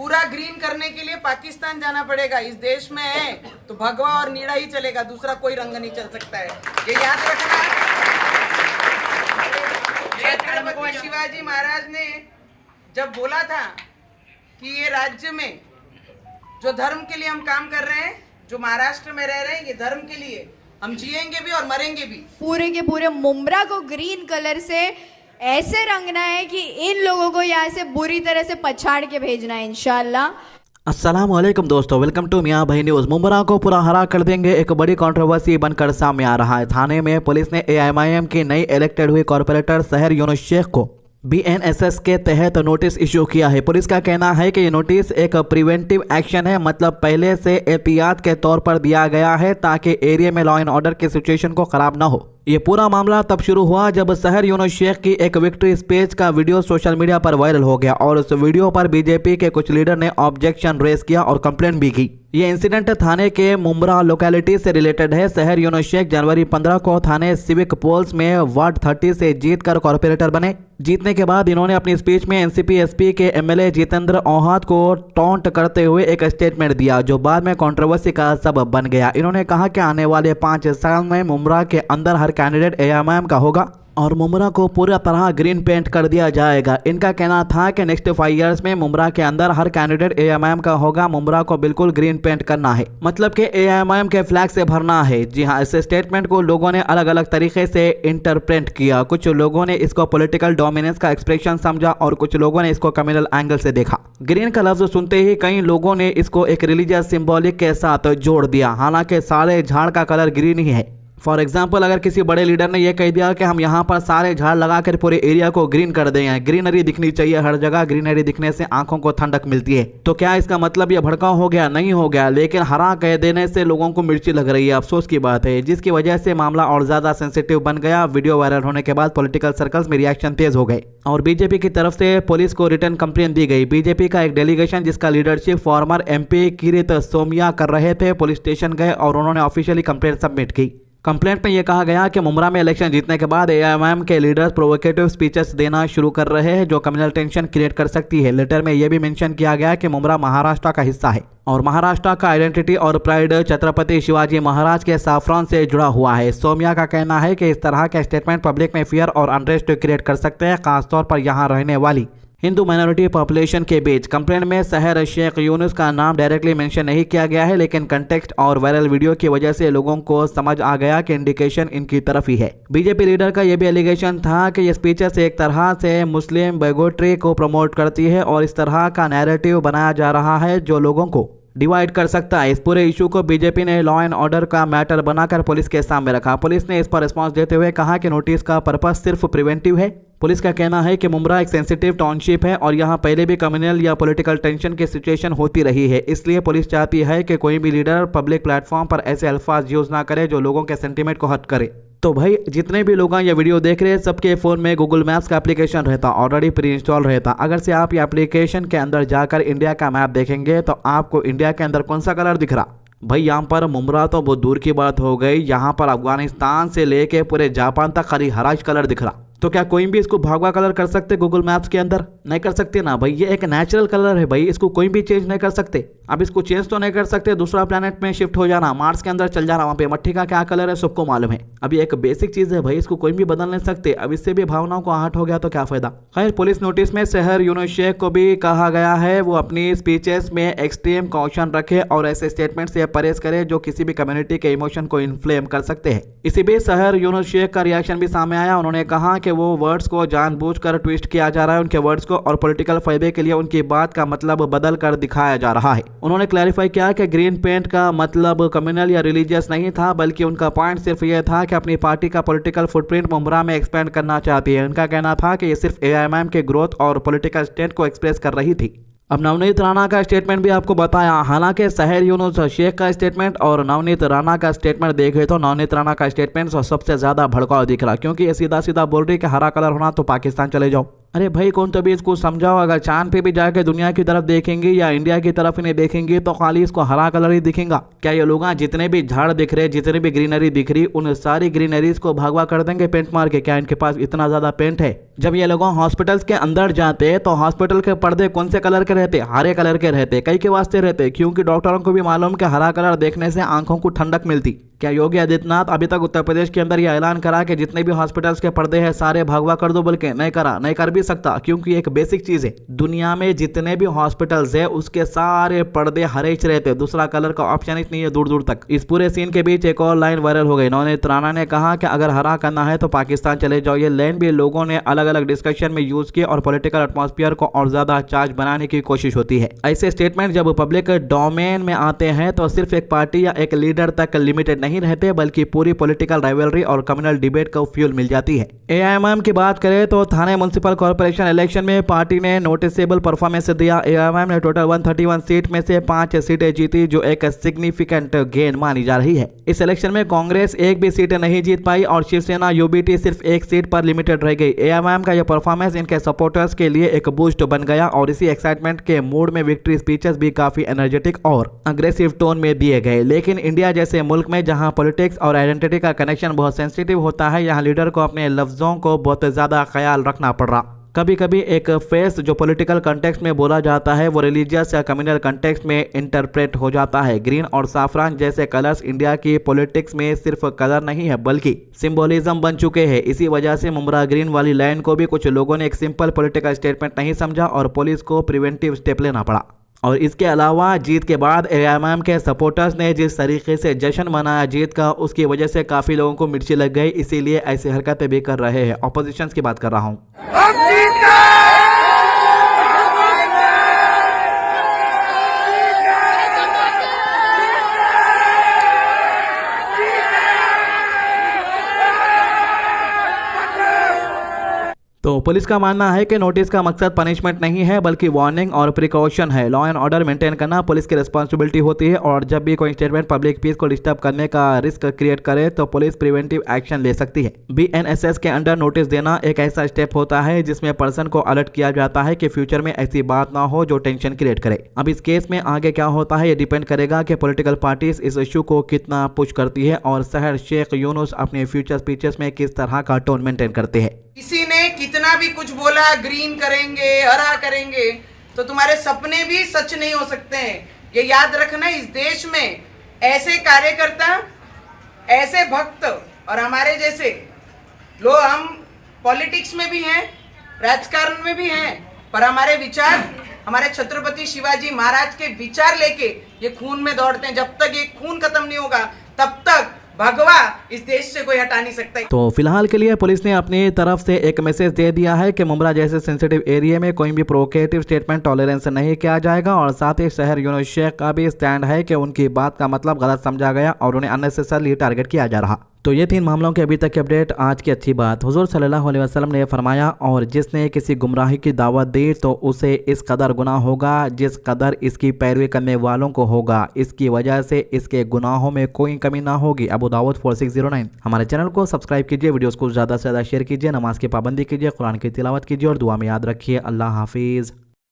पूरा ग्रीन करने के लिए पाकिस्तान जाना पड़ेगा। इस देश में है तो भगवा और नीला ही चलेगा, दूसरा कोई रंग नहीं चल सकता है, ये याद रखना। छत्रपति शिवाजी महाराज ने जब बोला था कि ये राज्य में जो धर्म के लिए हम काम कर रहे हैं, जो महाराष्ट्र में रह रहे हैं, ये धर्म के लिए हम जिएंगे भी और मरेंगे भी। पूरे के पूरे मुंब्रा को ग्रीन कलर से ऐसे रंगना है कि इन लोगों को यहाँ से बुरी तरह से पछाड़ के भेजना है इंशाल्लाह। अस्सलाम वालेकुम दोस्तों, वेलकम टू मियां भाई न्यूज़। मुंब्रा को पूरा हरा कर देंगे, एक बड़ी कंट्रोवर्सी बनकर सामने आ रहा है। थाने में पुलिस ने एएमआईएम की नई इलेक्टेड हुई कॉर्पोरेटर सहर यूनुस शेख को बीएनएसएस के तहत नोटिस इशू किया है। पुलिस का कहना है कि ये नोटिस एक प्रिवेंटिव एक्शन है, मतलब पहले से एहतियात के तौर पर दिया गया है ताकि एरिया में लॉ एंड ऑर्डर की सिचुएशन को खराब ना हो। ये पूरा मामला तब शुरू हुआ जब सहर यूनुस शेख की एक विक्ट्री स्पीच का वीडियो सोशल मीडिया पर वायरल हो गया और उस वीडियो पर बीजेपी के कुछ लीडर ने ऑब्जेक्शन रेज किया और कंप्लेंट भी की। ये इंसिडेंट थाने के मुंब्रा लोकेलिटी से रिलेटेड है। सहर यूनुस शेख जनवरी 15 को थाने सिविक पोल्स में वार्ड 30 से जीतकर कॉर्पोरेटर बने। जीतने के बाद इन्होंने अपनी स्पीच में एनसीपी एसपी के एमएलए जितेंद्र औहात को टॉन्ट करते हुए एक स्टेटमेंट दिया जो बाद में कंट्रोवर्सी का सबब बन गया। इन्होंने कहा कि आने वाले 5 साल में मुंब्रा के अंदर हर कैंडिडेट एएमआईएम का होगा और मुंब्रा को पूरा तरह ग्रीन पेंट कर दिया जाएगा। इनका कहना था कि नेक्स्ट 5 इयर्स में मुंब्रा के अंदर हर कैंडिडेट एएमआईएम का होगा, मुंब्रा को बिल्कुल ग्रीन पेंट करना है, मतलब कि एएमआईएम के फ्लैग से भरना है। जी हाँ, इस स्टेटमेंट को लोगों ने अलग अलग तरीके से इंटरप्रेट किया। कुछ लोगों ने इसको पॉलिटिकल डोमिनेंस का एक्सप्रेशन समझा और कुछ लोगों ने इसको कम्युनल एंगल से देखा। ग्रीन का लफ्ज सुनते ही कई लोगों ने इसको एक रिलीजियस सिंबॉलिक के साथ जोड़ दिया, हालांकि सारे झाड़ का कलर ग्रीन ही है। फॉर एग्जाम्पल, अगर किसी बड़े लीडर ने यह कह दिया कि हम यहाँ पर सारे झाड़ लगाकर पूरे एरिया को ग्रीन कर देंगे, ग्रीनरी दिखनी चाहिए हर जगह, ग्रीनरी दिखने से आंखों को ठंडक मिलती है, तो क्या इसका मतलब यह भड़काऊ हो गया? नहीं हो गया, लेकिन हरा कह देने से लोगों को मिर्ची लग रही है। अफसोस की बात है, जिसकी वजह से मामला और ज्यादा सेंसिटिव बन गया। वीडियो वायरल होने के बाद पॉलिटिकल सर्कल्स में रिएक्शन तेज हो गए और बीजेपी की तरफ से पुलिस को रिटर्न कंप्लेंट दी गई। बीजेपी का एक डेलीगेशन जिसका लीडरशिप फॉर्मर एमपी किरित सोमिया कर रहे थे, पुलिस स्टेशन गए और उन्होंने ऑफिशियली कंप्लेंट सबमिट की। कंप्लेंट में यह कहा गया कि मुंब्रा में इलेक्शन जीतने के बाद एएमआईएम के लीडर्स प्रोवोकेटिव स्पीचेस देना शुरू कर रहे हैं जो कम्युनल टेंशन क्रिएट कर सकती है। लेटर में यह भी मेंशन किया गया कि मुंब्रा महाराष्ट्र का हिस्सा है और महाराष्ट्र का आइडेंटिटी और प्राइड छत्रपति शिवाजी महाराज के साफरान से जुड़ा हुआ है। सोमिया का कहना है कि इस तरह के स्टेटमेंट पब्लिक में फियर और अनरेस्ट क्रिएट कर सकते हैं, खासतौर पर यहाँ रहने वाली हिंदू माइनॉरिटी पॉपुलेशन के बीच। कंप्लेंट में सहर शेख यूनुस का नाम डायरेक्टली मेंशन नहीं किया गया है, लेकिन कंटेक्स्ट और वायरल वीडियो की वजह से लोगों को समझ आ गया कि इंडिकेशन इनकी तरफ ही है। बीजेपी लीडर का यह भी एलिगेशन था कि ये स्पीचेस एक तरह से मुस्लिम बैगोट्री को प्रमोट करती है और इस तरह का नैरेटिव बनाया जा रहा है जो लोगों को डिवाइड कर सकता है। इस पूरे इशू को बीजेपी ने लॉ एंड ऑर्डर का मैटर बनाकर पुलिस के सामने रखा। पुलिस ने इस पर रिस्पांस देते हुए कहा कि नोटिस का पर्पस सिर्फ प्रिवेंटिव है। पुलिस का कहना है कि मुंब्रा एक सेंसिटिव टाउनशिप है और यहाँ पहले भी कम्युनल या पॉलिटिकल टेंशन की सिचुएशन होती रही है, इसलिए पुलिस चाहती है कि कोई भी लीडर पब्लिक प्लेटफॉर्म पर ऐसे अल्फाज यूज ना करे जो लोगों के सेंटीमेंट को हर्ट करे। तो भाई, जितने भी लोग ये वीडियो देख रहे हैं सबके फ़ोन में गूगल मैप्स का एप्लीकेशन रहता, ऑलरेडी प्री इंस्टॉल रहता। अगर से आप ये एप्लीकेशन के अंदर जाकर इंडिया का मैप देखेंगे तो आपको इंडिया के अंदर कौन सा कलर दिख रहा? भाई, यहाँ पर मुंब्रा तो बहुत दूर की बात हो गई, यहाँ पर अफगानिस्तान से लेके पूरे जापान तक खाली हरा कलर दिख रहा। तो क्या कोई भी इसको भगवा कलर कर सकते गूगल मैप्स के अंदर? नहीं कर सकते ना भाई, ये एक नेचुरल कलर है भाई, इसको कोई भी चेंज नहीं कर सकते। अब इसको चेंज तो नहीं कर सकते, दूसरा प्लेनेट में शिफ्ट हो जाना, मार्स के अंदर चल जाना, वहाँ पे मट्टी का क्या कलर है सबको मालूम है। अब ये एक बेसिक चीज़ है भाई, इसको कोई भी बदल नहीं सकते। अब इससे भी भावनाओं को आहट हो गया तो क्या फायदा। खैर, पुलिस नोटिस में सहर यूनुस शेख को भी कहा गया है वो अपनी स्पीचेस में एक्सट्रीम कॉशन रखे और ऐसे स्टेटमेंट से परहेज करे जो किसी भी कम्युनिटी के इमोशन को इन्फ्लेम कर सकते हैं। इसी बीच सहर यूनुस शेख का रिएक्शन भी सामने आया। उन्होंने कहा कि वो वर्ड्स को जानबूझकर ट्विस्ट किया जा रहा है, उनके वर्ड्स को, और पॉलिटिकल फायदे के लिए उनकी बात का मतलब बदल कर दिखाया जा रहा है। उन्होंने क्लैरिफाई किया कि ग्रीन पेंट का मतलब कम्युनल या रिलीजियस नहीं था, बल्कि उनका पॉइंट सिर्फ यह था कि अपनी पार्टी का पॉलिटिकल फुटप्रिंट मुंब्रा में एक्सपेंड करना चाहती है। उनका कहना था कि ये सिर्फ एआईएमआईएम के ग्रोथ और पॉलिटिकल स्टेट को एक्सप्रेस कर रही थी। अब नवनीत राणा का स्टेटमेंट भी आपको बताया। हालांकि सहर यूनुस शेख का स्टेटमेंट और नवनीत राणा का स्टेटमेंट देखे तो नवनीत राणा का स्टेटमेंट सबसे ज्यादा भड़काऊ दिख रहा, क्योंकि ये सीधा सीधा बोल रही कि हरा कलर होना तो पाकिस्तान चले जाओ। अरे भाई कौन तो भी इसको समझाओ, अगर चांद पे भी जाके दुनिया की तरफ देखेंगे या इंडिया की तरफ इन्हें देखेंगे तो खाली इसको हरा कलर ही दिखेगा। क्या ये लोग जितने भी झाड़ दिख रहे, जितने भी ग्रीनरी दिख रही, उन सारी ग्रीनरीज को भगवा कर देंगे पेंट मार के? क्या इनके पास इतना ज्यादा पेंट है? जब ये लोग हॉस्पिटल्स के अंदर जाते तो हॉस्पिटल के पर्दे कौन से कलर के रहते? हरे कलर के रहते। कई के वास्ते रहते? क्योंकि डॉक्टरों को भी मालूम कि हरा कलर देखने से आंखों को ठंडक मिलती। क्या योगी आदित्यनाथ अभी तक उत्तर प्रदेश के अंदर यह ऐलान करा कि जितने भी हॉस्पिटल्स के पर्दे हैं सारे भगवा कर दो? बोल के नहीं करा, नहीं कर भी सकता, क्योंकि एक बेसिक चीज है, दुनिया में जितने भी हॉस्पिटल्स है उसके सारे पर्दे हरे ही रहते, दूसरा कलर का ऑप्शन ही नहीं है दूर दूर तक। इस पूरे सीन के बीच एक और लाइन वायरल हो गई। नौनीत राणा ने कहा कि अगर हरा करना है तो पाकिस्तान चले जाओ। ये लाइन भी लोगों ने अलग अलग डिस्कशन में यूज की और पॉलिटिकल एटमॉस्फेयर को और ज्यादा चार्ज बनाने की कोशिश होती है। ऐसे स्टेटमेंट जब पब्लिक डोमेन में आते हैं तो सिर्फ एक पार्टी या एक लीडर तक लिमिटेड नहीं रहते, बल्कि पूरी पॉलिटिकल राइवलरी और कम्युनल डिबेट का फ्यूल मिल जाती है। एआईएमआईएम की बात करें तो थाने म्युनिसिपल कॉर्पोरेशन इलेक्शन में पार्टी ने नोटिसेबल परफॉर्मेंस दिया। एआईएमआईएम ने टोटल 131 सीट में से 5 सीटें जीती, जो एक सिग्निफिकेंट गेन मानी जा रही है। इस इलेक्शन में कांग्रेस एक भी सीट नहीं जीत पाई और शिवसेना यूबीटी सिर्फ एक सीट पर लिमिटेड रह गई। एआईएमआईएम का यह परफॉर्मेंस इनके सपोर्टर्स के लिए एक बूस्ट बन गया और इसी एक्साइटमेंट के मूड में विक्ट्री स्पीचेस भी काफी एनर्जेटिक और अग्रेसिव टोन में दिए गए। लेकिन इंडिया जैसे मुल्क में जहां पॉलिटिक्स और आइडेंटिटी का कनेक्शन बहुत सेंसिटिव होता है, यहाँ लीडर को अपने लफ्जों को बहुत ज्यादा ख्याल रखना पड़ रहा। कभी कभी एक फेस जो पॉलिटिकल कंटेक्स्ट में बोला जाता है वो रिलीजियस या कम्युनल कंटेक्स्ट में इंटरप्रेट हो जाता है। ग्रीन और साफरान जैसे कलर्स इंडिया की पॉलिटिक्स में सिर्फ कलर नहीं है बल्कि सिंबोलिज्म बन चुके हैं। इसी वजह से मुमरा ग्रीन वाली लाइन को भी कुछ लोगों ने एक सिंपल पॉलिटिकल स्टेटमेंट नहीं समझा और पुलिस को प्रिवेंटिव स्टेप लेना पड़ा। और इसके अलावा जीत के बाद एआईएमआईएम के सपोर्टर्स ने जिस तरीके से जश्न मनाया जीत का, उसकी वजह से काफी लोगों को मिर्ची लग गई, इसीलिए ऐसी हरकतें भी कर रहे हैं। ऑपोजिशन की बात कर रहा हूँ। तो पुलिस का मानना है कि नोटिस का मकसद पनिशमेंट नहीं है बल्कि वार्निंग और प्रिकॉशन है। लॉ एंड ऑर्डर मेंटेन करना पुलिस की रिस्पॉन्सिबिलिटी होती है और जब भी कोई स्टेटमेंट पब्लिक पीस को डिस्टर्ब करने का रिस्क क्रिएट करे तो पुलिस प्रिवेंटिव एक्शन ले सकती है। बीएनएसएस के अंडर नोटिस देना एक ऐसा स्टेप होता है जिसमें पर्सन को अलर्ट किया जाता है कि फ्यूचर में ऐसी बात ना हो जो टेंशन क्रिएट करे। अब इस केस में आगे क्या होता है ये डिपेंड करेगा कि पॉलिटिकल पार्टीज इस इशू को कितना पुश करती है और शहर शेख यूनुस अपने फ्यूचर स्पीचेस में किस तरह का टोन मेंटेन करते हैं। किसी ने कितना भी कुछ बोला ग्रीन करेंगे, हरा करेंगे, तो तुम्हारे सपने भी सच नहीं हो सकते हैं। ये याद रखना, इस देश में ऐसे कार्यकर्ता, ऐसे भक्त और हमारे जैसे लोग, हम पॉलिटिक्स में भी हैं, राजकारण में भी हैं, पर हमारे विचार, हमारे छत्रपति शिवाजी महाराज के विचार लेके ये खून में दौड़ते हैं। जब तक ये खून खत्म नहीं होगा तब तक भगवा इस देश से कोई हटा नहीं सकता। तो फिलहाल के लिए पुलिस ने अपनी तरफ से एक मैसेज दे दिया है कि मुमरा जैसे सेंसिटिव एरिया में कोई भी प्रोवोकेटिव स्टेटमेंट टॉलरेंस नहीं किया जाएगा और साथ ही शहर यूनुस शेख का भी स्टैंड है कि उनकी बात का मतलब गलत समझा गया और उन्हें अननेसेसरली टारगेट किया जा रहा। तो ये 3 मामलों के अभी तक की अपडेट। आज की अच्छी बात, हुजूर सल्लल्लाहु अलैहि वसल्लम ने फरमाया और जिसने किसी गुमराही की दावत दी तो उसे इस कदर गुनाह होगा जिस कदर इसकी पैरवी करने वालों को होगा, इसकी वजह से इसके गुनाहों में कोई कमी ना होगी। अबू दाऊद 4609। हमारे चैनल को सब्सक्राइब कीजिए, वीडियोस को ज़्यादा से ज़्यादा शेयर कीजिए, नमाज की पाबंदी कीजिए, कुरान की तिलावत कीजिए और दुआ में याद रखिए। अल्लाह हाफिज़।